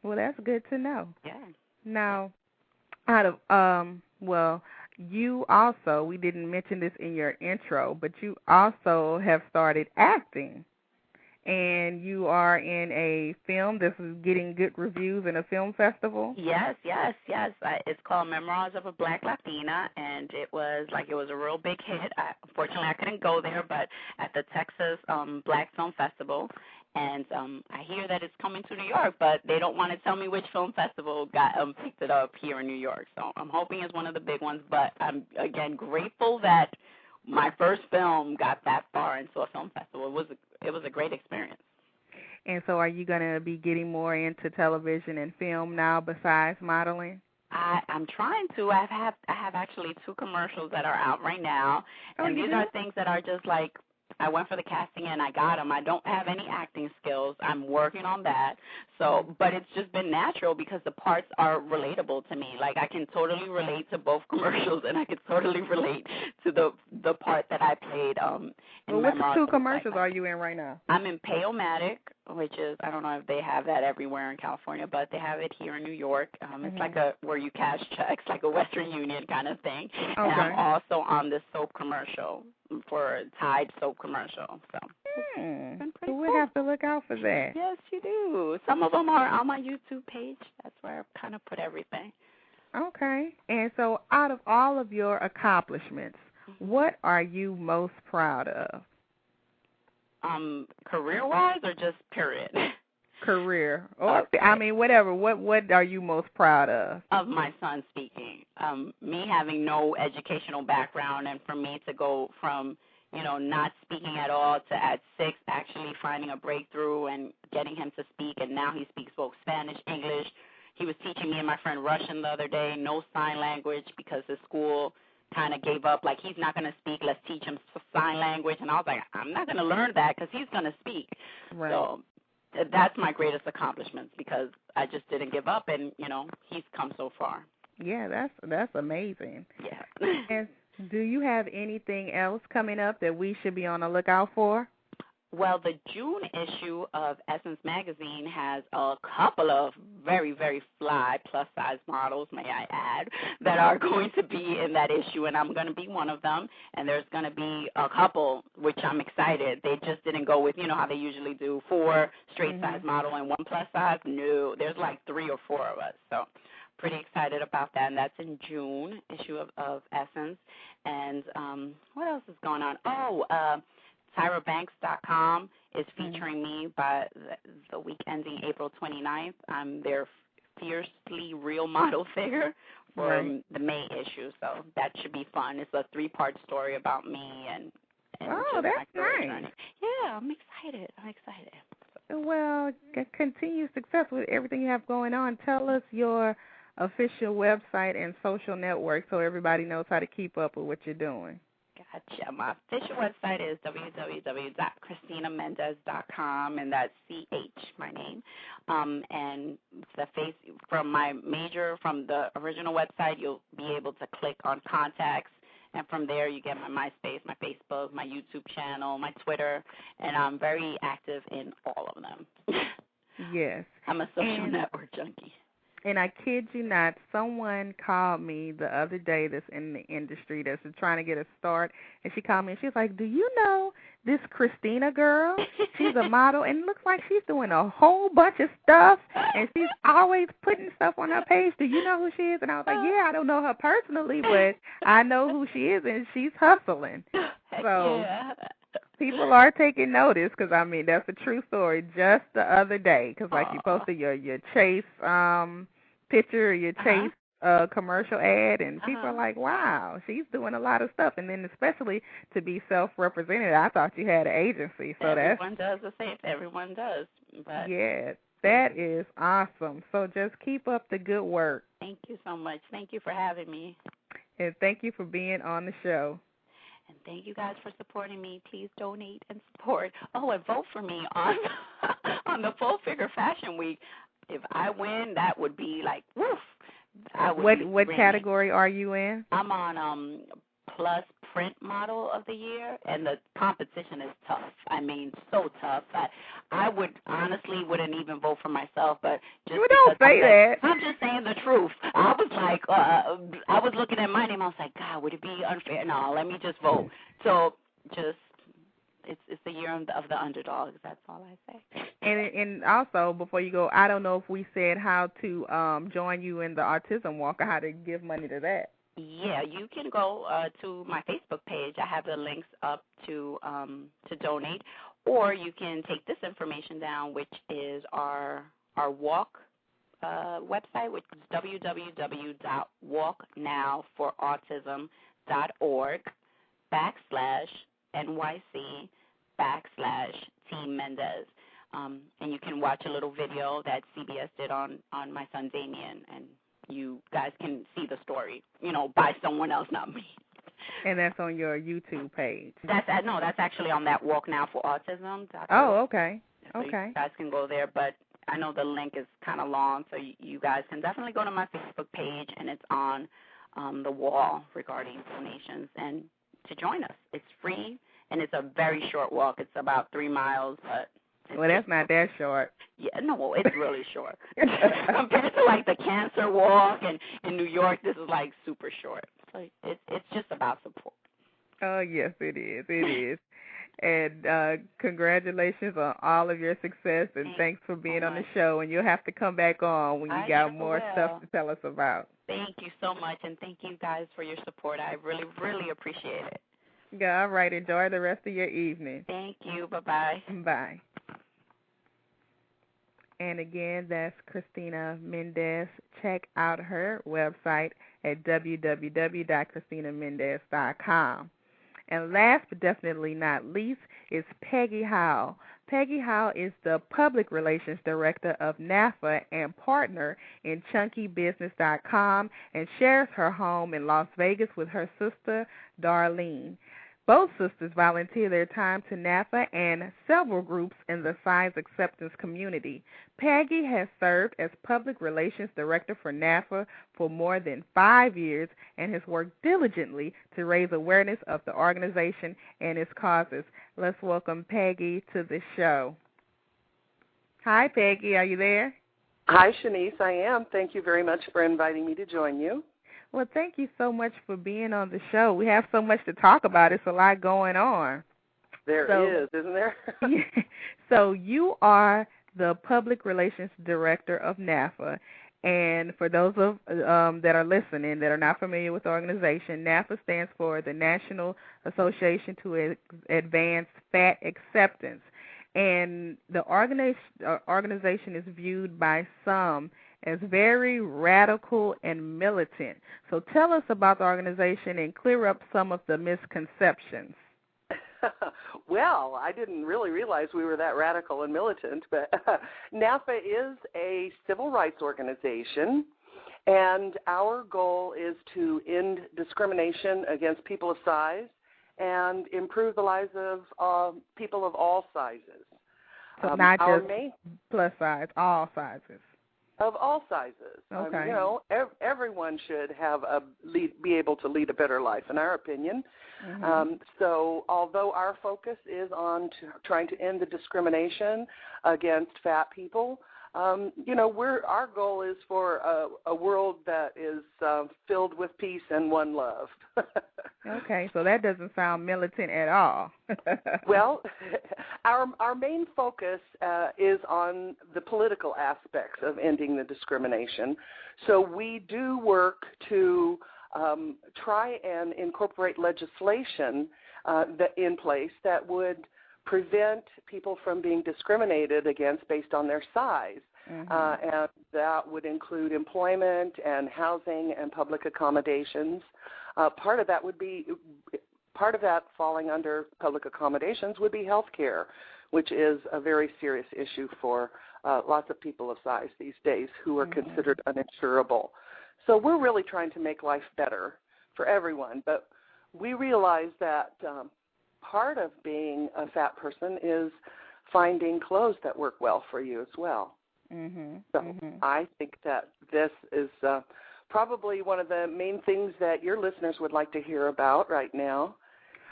Speaker 2: Well, that's good to know.
Speaker 1: Yeah.
Speaker 2: Now, you also, we didn't mention this in your intro, but you also have started acting. And you are in a film. This is getting good reviews in a film festival.
Speaker 1: Yes. It's called Memoirs of a Black Latina, and it was a real big hit. Unfortunately, I couldn't go there, but at the Texas Black Film Festival. And I hear that it's coming to New York, but they don't want to tell me which film festival picked it up here in New York. So I'm hoping it's one of the big ones. But I'm, again, grateful that my first film got that far into a film festival. It was a great experience.
Speaker 2: And so are you going to be getting more into television and film now besides modeling?
Speaker 1: I'm trying to. I have actually 2 commercials that are out right now. And these are things that are just I went for the casting and I got them. I don't have any acting skills. I'm working on that. So, but it's just been natural because the parts are relatable to me. I can totally relate to both commercials, and I can totally relate to the part that I played in
Speaker 2: Which 2 commercials are you in right now?
Speaker 1: I'm in Pay-O-Matic, which is, I don't know if they have that everywhere in California, but they have it here in New York. It's where you cash checks, like a Western Union kind of thing. Okay. And I'm also on the soap commercial, for Tide soap commercial. So. It's been pretty
Speaker 2: so we'll
Speaker 1: cool.
Speaker 2: have to look out for that.
Speaker 1: Yes, you do. Some of them are on my YouTube page. That's where I kind of put everything.
Speaker 2: Okay. And so out of all of your accomplishments, what are you most proud of?
Speaker 1: Career-wise or just period?
Speaker 2: Career. Or,
Speaker 1: okay.
Speaker 2: I mean, whatever. What are you most proud of?
Speaker 1: Of my son speaking. Me having no educational background, and for me to go from, not speaking at all to at 6 actually finding a breakthrough and getting him to speak, and now he speaks both Spanish, English. He was teaching me and my friend Russian the other day, no sign language because his school kind of gave up, like he's not going to speak, let's teach him sign language. And I was like, I'm not going to learn that because he's going to speak.
Speaker 2: Right.
Speaker 1: So that's my greatest accomplishments because I just didn't give up, and, he's come so far.
Speaker 2: Yeah, that's amazing.
Speaker 1: Yeah.
Speaker 2: And do you have anything else coming up that we should be on the lookout for?
Speaker 1: Well, the June issue of Essence Magazine has a couple of very, very fly plus-size models, may I add, that are going to be in that issue, and I'm going to be one of them. And there's going to be a couple, which I'm excited. They just didn't go with, how they usually do 4 straight-size model and 1 plus-size. No, there's like 3 or 4 of us. So pretty excited about that, and that's in June, issue of Essence. And what else is going on? TyraBanks.com is featuring me by the week ending April 29th. I'm their fiercely real model figure for the May issue, so that should be fun. It's a 3-part story about me and
Speaker 2: oh, that's nice.
Speaker 1: Journey. Yeah, I'm excited.
Speaker 2: Well, continued success with everything you have going on. Tell us your official website and social network so everybody knows how to keep up with what you're doing.
Speaker 1: Gotcha. My official website is www.ChristinaMendez.com, and that's CH, my name. And from the original website, you'll be able to click on contacts, and from there you get my MySpace, my Facebook, my YouTube channel, my Twitter, and I'm very active in all of them.
Speaker 2: Yes.
Speaker 1: I'm a social network junkie.
Speaker 2: And I kid you not, someone called me the other day that's in the industry that's trying to get a start, and she called me and she was like, do you know this Christina girl? She's a model, and it looks like she's doing a whole bunch of stuff, and she's always putting stuff on her page. Do you know who she is? And I was like, yeah, I don't know her personally, but I know who she is, and she's hustling. So people are taking notice because, I mean, that's a true story. Just the other day, because, like, you posted your Chase picture, your Chase commercial ad, and people are like, wow, she's doing a lot of stuff. And then especially to be self-represented, I thought you had an agency. So
Speaker 1: everyone does the same. Everyone does. But
Speaker 2: yeah, that is awesome. So just keep up the good work.
Speaker 1: Thank you so much. Thank you for having me.
Speaker 2: And thank you for being on the show.
Speaker 1: And thank you guys for supporting me. Please donate and support. Oh, and vote for me on the Full Figure Fashion Week. If I win, that would be like, woof.
Speaker 2: What category are you in?
Speaker 1: I'm on PLUS Print Model of the Year, and the competition is tough. I mean, so tough. I wouldn't even vote for myself, but just
Speaker 2: you don't say that.
Speaker 1: I'm just saying the truth. I was like, I was looking at my name. I was like, God, would it be unfair? No, let me just vote. So just. It's the year of the underdogs. That's all I say.
Speaker 2: And also, before you go, I don't know if we said how to join you in the autism walk or how to give money to that.
Speaker 1: Yeah, you can go to my Facebook page. I have the links up to donate, or you can take this information down, which is our walk website, which is www.walknowforautism.org/NYC/Team Mendez. And you can watch a little video that CBS did on my son Damien, and you guys can see the story, by someone else, not me.
Speaker 2: And that's on your YouTube page.
Speaker 1: That's actually on that Walk Now for Autism.
Speaker 2: Oh, okay.
Speaker 1: So
Speaker 2: okay.
Speaker 1: You guys can go there, but I know the link is kind of long, so you guys can definitely go to my Facebook page, and it's on the wall regarding donations, and to join us. It's free, and it's a very short walk. It's about 3 miles, but
Speaker 2: well, that's not that short.
Speaker 1: Yeah, no, it's really short. Compared to, like, the cancer walk and in New York, this is, like, super short. So it's just about support.
Speaker 2: Oh, yes, it is. It is. And congratulations on all of your success, and thanks for being on the show. And you'll have to come back on when you got more stuff to tell us about.
Speaker 1: Thank you so much, and thank you guys for your support. I really, really appreciate it.
Speaker 2: Yeah, all right. Enjoy the rest of your evening.
Speaker 1: Thank you. Bye-bye.
Speaker 2: Bye. And again, that's Christina Mendez. Check out her website at www.christinamendez.com. And last but definitely not least is Peggy Howell. Peggy Howell is the Public Relations Director of NAAFA and partner in ChunkyBusiness.com and shares her home in Las Vegas with her sister, Darlene. Both sisters volunteer their time to NAAFA and several groups in the size acceptance community. Peggy has served as Public Relations Director for NAAFA for more than 5 years and has worked diligently to raise awareness of the organization and its causes. Let's welcome Peggy to the show. Hi, Peggy. Are you there?
Speaker 4: Hi, Chenese. I am. Thank you very much for inviting me to join you.
Speaker 2: Well, thank you so much for being on the show. We have so much to talk about. It's a lot going on.
Speaker 4: There is, isn't there?
Speaker 2: Yeah. So you are the Public Relations Director of NAAFA. And for those of that are listening that are not familiar with the organization, NAAFA stands for the National Association to Advance Fat Acceptance. And the organization is viewed by some as very radical and militant. So tell us about the organization and clear up some of the misconceptions.
Speaker 4: Well, I didn't really realize we were that radical and militant, but NAAFA is a civil rights organization, and our goal is to end discrimination against people of size and improve the lives of people of all sizes.
Speaker 2: So not just plus size, all sizes.
Speaker 4: Of all sizes.
Speaker 2: Okay.
Speaker 4: Everyone should have be able to lead a better life, in our opinion.
Speaker 2: Mm-hmm.
Speaker 4: So although our focus is on trying to end the discrimination against fat people, our goal is for a world that is filled with peace and one love.
Speaker 2: Okay, so that doesn't sound militant at all.
Speaker 4: Well, our main focus is on the political aspects of ending the discrimination. So we do work to try and incorporate legislation in place that would prevent people from being discriminated against based on their size. Mm-hmm. And that would include employment and housing and public accommodations. Part of that falling under public accommodations would be health care, which is a very serious issue for lots of people of size these days who are
Speaker 2: mm-hmm.
Speaker 4: considered uninsurable. So we're really trying to make life better for everyone, but we realize that part of being a fat person is finding clothes that work well for you as well.
Speaker 2: Mm-hmm.
Speaker 4: So
Speaker 2: mm-hmm.
Speaker 4: I think that this is probably one of the main things that your listeners would like to hear about right now.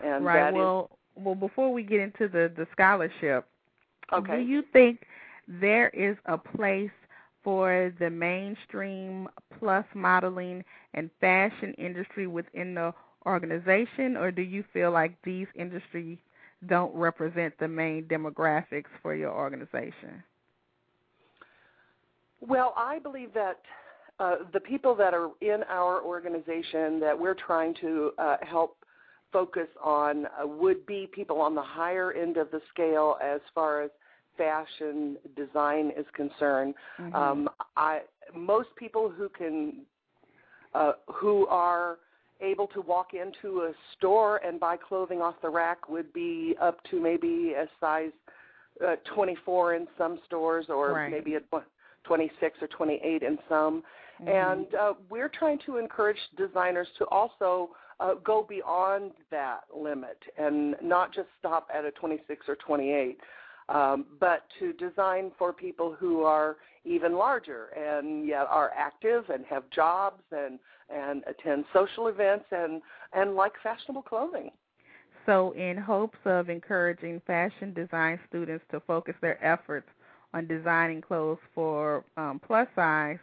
Speaker 4: And
Speaker 2: right.
Speaker 4: That
Speaker 2: well, before we get into the scholarship,
Speaker 4: okay.
Speaker 2: Do you think there is a place for the mainstream plus modeling and fashion industry within the organization, or do you feel like these industries don't represent the main demographics for your organization?
Speaker 4: Well, I believe that the people that are in our organization that we're trying to help focus on would be people on the higher end of the scale as far as fashion design is concerned.
Speaker 2: Mm-hmm.
Speaker 4: Most people who are able to walk into a store and buy clothing off the rack would be up to maybe a size 24 in some stores, or
Speaker 2: right.
Speaker 4: maybe a 26 or 28 in some.
Speaker 2: Mm-hmm.
Speaker 4: And we're trying to encourage designers to also go beyond that limit and not just stop at a 26 or 28, but to design for people who are even larger and yet are active and have jobs and attend social events and like fashionable clothing.
Speaker 2: So in hopes of encouraging fashion design students to focus their efforts on designing clothes for plus size,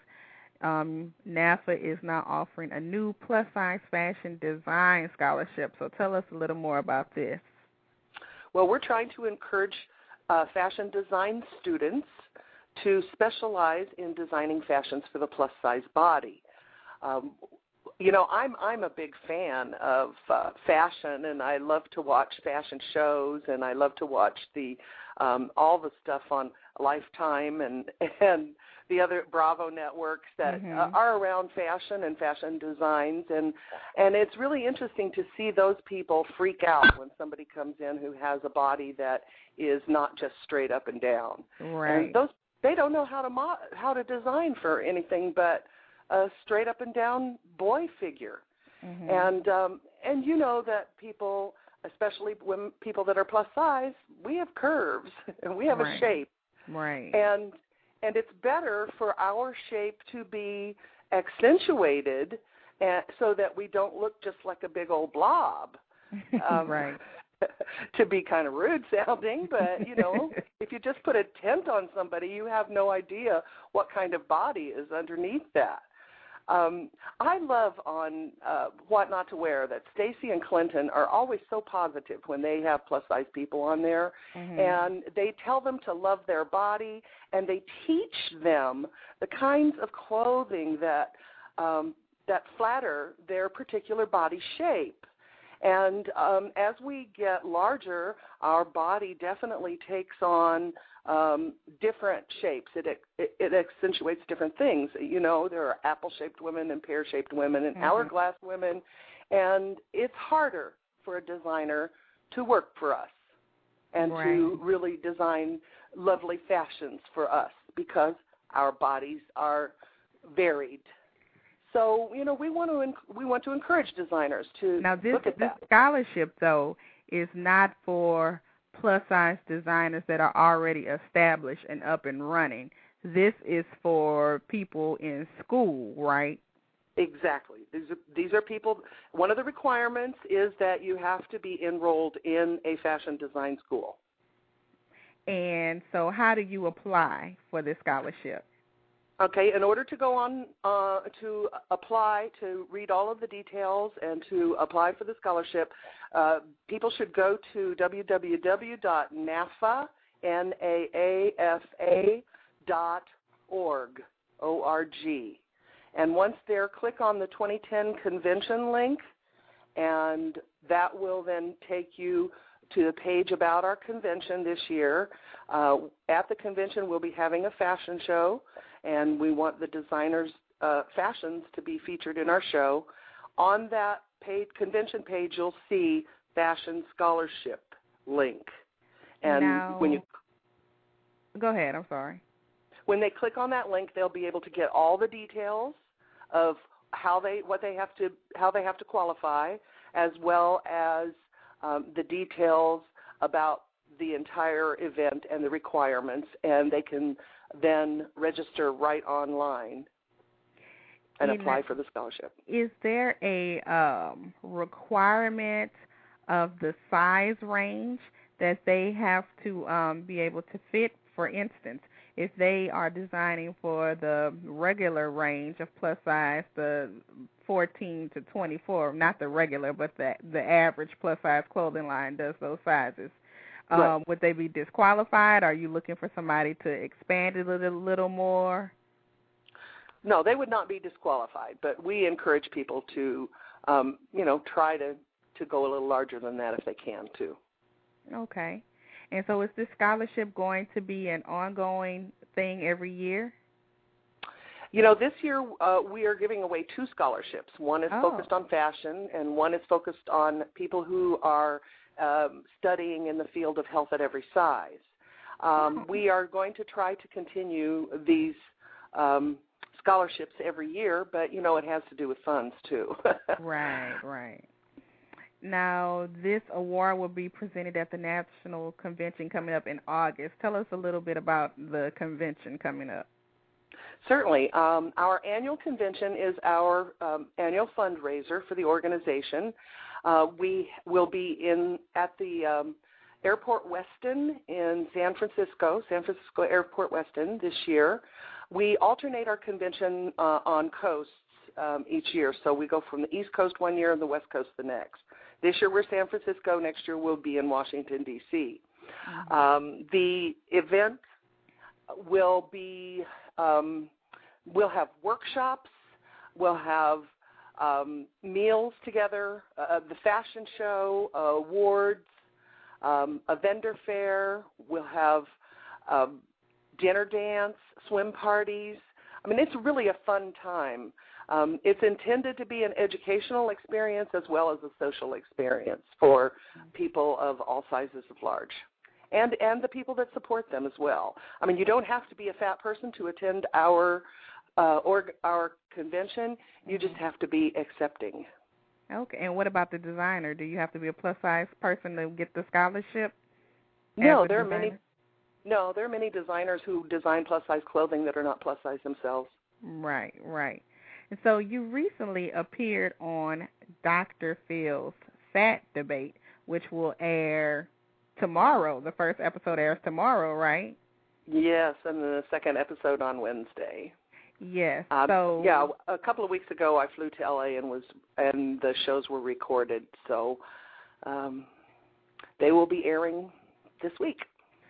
Speaker 2: NAAFA is now offering a new plus size fashion design scholarship. So tell us a little more about this.
Speaker 4: Well, we're trying to encourage fashion design students to specialize in designing fashions for the plus-size body. I'm a big fan of fashion, and I love to watch fashion shows, and I love to watch all the stuff on Lifetime and the other Bravo networks that are around fashion and fashion designs, and it's really interesting to see those people freak out when somebody comes in who has a body that is not just straight up and down.
Speaker 2: Right.
Speaker 4: And they don't know how to design for anything but a straight up and down boy figure. And you know that people, especially when people that are plus size, we have curves and we have a shape.
Speaker 2: Right.
Speaker 4: And it's better for our shape to be accentuated so that we don't look just like a big old blob.
Speaker 2: Right.
Speaker 4: To be kind of rude sounding, but, if you just put a tent on somebody, you have no idea what kind of body is underneath that. I love on What Not to Wear that Stacy and Clinton are always so positive when they have plus-size people on there, and they tell them to love their body, and they teach them the kinds of clothing that flatter their particular body shape. And as we get larger, our body definitely takes on different shapes. It accentuates different things. There are apple-shaped women and pear-shaped women and hourglass women, and it's harder for a designer to work for us and to really design lovely fashions for us because our bodies are varied. So, we want to encourage designers to look at that.
Speaker 2: This scholarship, though, is not for plus-size designers that are already established and up and running. This is for people in school, right?
Speaker 4: Exactly. These are people. One of the requirements is that you have to be enrolled in a fashion design school.
Speaker 2: And so how do you apply for this scholarship?
Speaker 4: Okay, in order to go on to apply, to read all of the details and to apply for the scholarship, people should go to www.NAAFA.org, O-R-G. And once there, click on the 2010 convention link, and that will then take you to the page about our convention this year. At the convention, we'll be having a fashion show, and we want the designers' fashions to be featured in our show. On that convention page, you'll see fashion scholarship link. And
Speaker 2: go ahead, I'm sorry.
Speaker 4: When they click on that link, they'll be able to get all the details of how they have to qualify, as well as the details about the entire event and the requirements, and they can then register right online and apply for the scholarship.
Speaker 2: Is there a requirement of the size range that they have to be able to fit? For instance, if they are designing for the regular range of plus size, the 14 to 24, not the regular, but the average plus size clothing line does those sizes. Right. Would they be disqualified? Are you looking for somebody to expand it a little more?
Speaker 4: No, they would not be disqualified, but we encourage people to, try to go a little larger than that if they can, too.
Speaker 2: Okay. And so is this scholarship going to be an ongoing thing every year?
Speaker 4: This year we are giving away 2 scholarships. One is focused on fashion, and one is focused on people who are studying in the field of health at every size. We are going to try to continue these scholarships every year, but, it has to do with funds, too.
Speaker 2: Right. Now, this award will be presented at the National Convention coming up in August. Tell us a little bit about the convention coming up.
Speaker 4: Certainly. Our annual convention is our annual fundraiser for the organization. We will be at the Airport Westin in San Francisco Airport Westin this year. We alternate our convention on coasts each year, so we go from the East Coast one year and the West Coast the next. This year we're San Francisco. Next year we'll be in Washington, D.C. The event will be, we'll have workshops, we'll have meals together, the fashion show, awards, a vendor fair. We'll have dinner dance, swim parties. I mean, it's really a fun time. It's intended to be an educational experience as well as a social experience for people of all sizes of large, and the people that support them as well. I mean, you don't have to be a fat person to attend our convention. You just have to be accepting.
Speaker 2: Okay, and what about the designer? Do you have to be a plus-size person to get the scholarship?
Speaker 4: No, there are many designers who design plus-size clothing that are not plus-size themselves.
Speaker 2: Right. And so you recently appeared on Dr. Phil's Fat Debate, which will air tomorrow. The first episode airs tomorrow, right?
Speaker 4: Yes, and the second episode on Wednesday.
Speaker 2: Yes.
Speaker 4: Yeah, a couple of weeks ago I flew to LA and the shows were recorded, so they will be airing this week.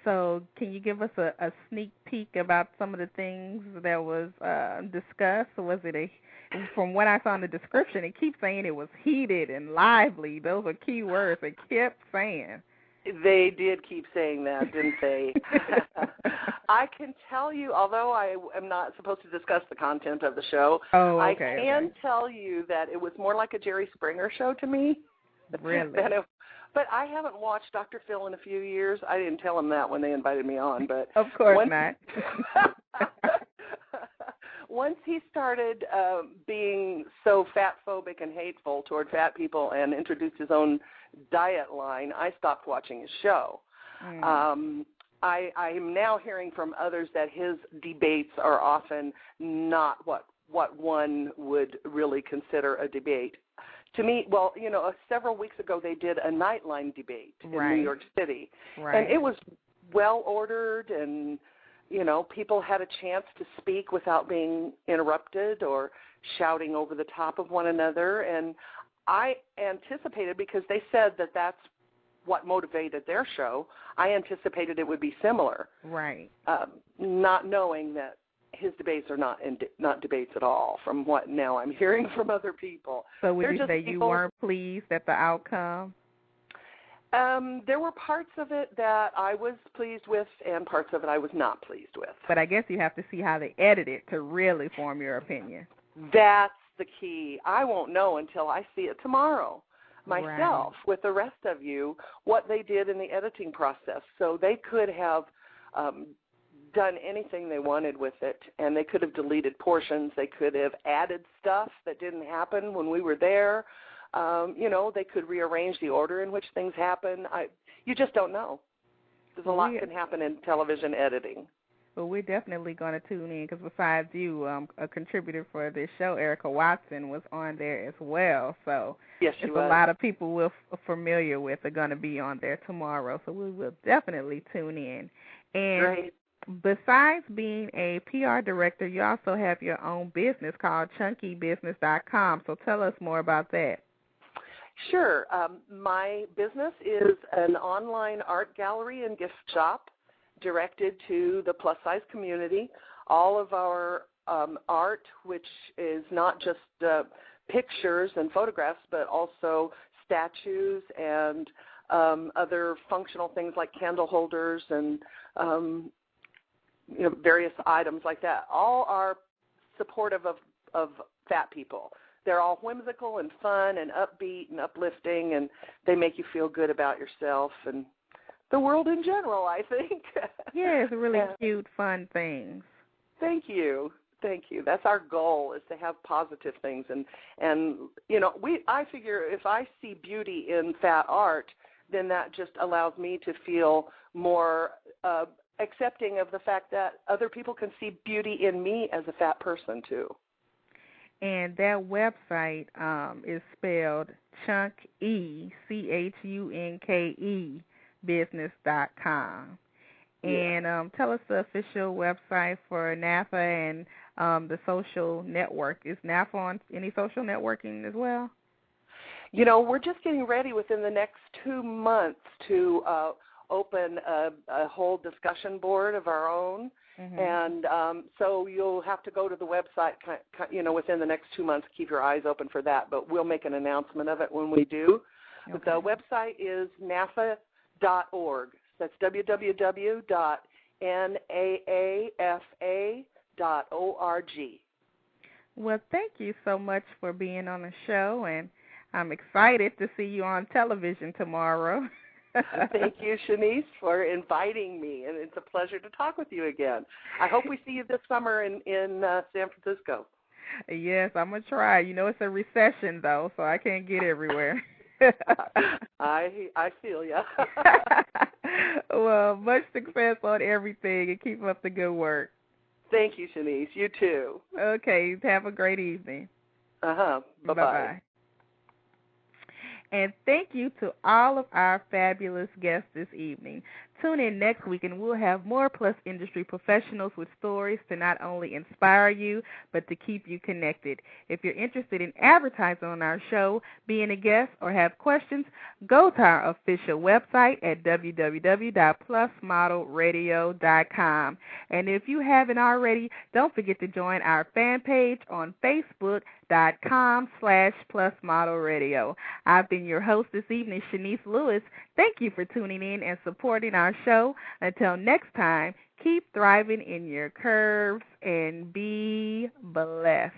Speaker 2: So can you give us a sneak peek about some of the things that was discussed? Was it from what I saw in the description, it keeps saying it was heated and lively. Those are key words it kept saying.
Speaker 4: They did keep saying that, didn't they? I can tell you, although I am not supposed to discuss the content of the show, I can tell you that it was more like a Jerry Springer show to me.
Speaker 2: Really?
Speaker 4: But I haven't watched Dr. Phil in a few years. I didn't tell him that when they invited me on. But
Speaker 2: of course not.
Speaker 4: Once he started being so fat-phobic and hateful toward fat people and introduced his own diet line, I stopped watching his show. I am now hearing from others that his debates are often not what one would really consider a debate. To me, well, several weeks ago they did a Nightline debate in New York City, and it was well-ordered and people had a chance to speak without being interrupted or shouting over the top of one another. And I anticipated, because they said that that's what motivated their show, I anticipated it would be similar.
Speaker 2: Right.
Speaker 4: Not knowing that his debates are not debates at all, from what now I'm hearing from other people.
Speaker 2: So would you say you weren't pleased at the outcome?
Speaker 4: There were parts of it that I was pleased with and parts of it I was not pleased with.
Speaker 2: But I guess you have to see how they edit it to really form your opinion.
Speaker 4: That's the key. I won't know until I see it tomorrow myself with the rest of you, what they did in the editing process. So they could have done anything they wanted with it, and they could have deleted portions. They could have added stuff that didn't happen when we were there. They could rearrange the order in which things happen. You just don't know. There's a lot can happen in television editing.
Speaker 2: Well, we're definitely going to tune in, because besides you, a contributor for this show, Erica Watson, was on there as well. So
Speaker 4: yes, she was.
Speaker 2: A lot of people we're familiar with are going to be on there tomorrow. So we will definitely tune in. And
Speaker 4: great.
Speaker 2: Besides being a PR director, you also have your own business called chunkybusiness.com. So tell us more about that.
Speaker 4: Sure. My business is an online art gallery and gift shop directed to the plus-size community. All of our art, which is not just pictures and photographs, but also statues and other functional things like candle holders and various items like that, all are supportive of fat people. They're all whimsical and fun and upbeat and uplifting, and they make you feel good about yourself and the world in general, I think.
Speaker 2: Yeah, it's really cute, fun things.
Speaker 4: Thank you. That's our goal, is to have positive things. And I figure if I see beauty in fat art, then that just allows me to feel more accepting of the fact that other people can see beauty in me as a fat person, too.
Speaker 2: And their website is spelled chunky, CHUNKE, business.com. And tell us the official website for NAAFA and the social network. Is NAAFA on any social networking as well?
Speaker 4: We're just getting ready within the next 2 months to open a whole discussion board of our own. And so you'll have to go to the website, within the next 2 months. Keep your eyes open for that, but we'll make an announcement of it when we do. Okay. The website is NAAFA.org. That's www.naafa.org.
Speaker 2: Well, thank you so much for being on the show, and I'm excited to see you on television tomorrow.
Speaker 4: Thank you, Chenese, for inviting me, and it's a pleasure to talk with you again. I hope we see you this summer in San Francisco.
Speaker 2: Yes, I'm going to try. It's a recession, though, so I can't get everywhere.
Speaker 4: I feel ya.
Speaker 2: Well, much success on everything, and keep up the good work.
Speaker 4: Thank you, Chenese. You too.
Speaker 2: Okay, have a great evening.
Speaker 4: Bye-bye.
Speaker 2: Bye-bye. And thank you to all of our fabulous guests this evening. Tune in next week, and we'll have more PLUS industry professionals with stories to not only inspire you, but to keep you connected. If you're interested in advertising on our show, being a guest, or have questions, go to our official website at www.plusmodelradio.com. And if you haven't already, don't forget to join our fan page on Facebook.com/PlusModelRadio. I've been your host this evening, Chenese Lewis. Thank you for tuning in and supporting our show. Until next time, keep thriving in your curves and be blessed.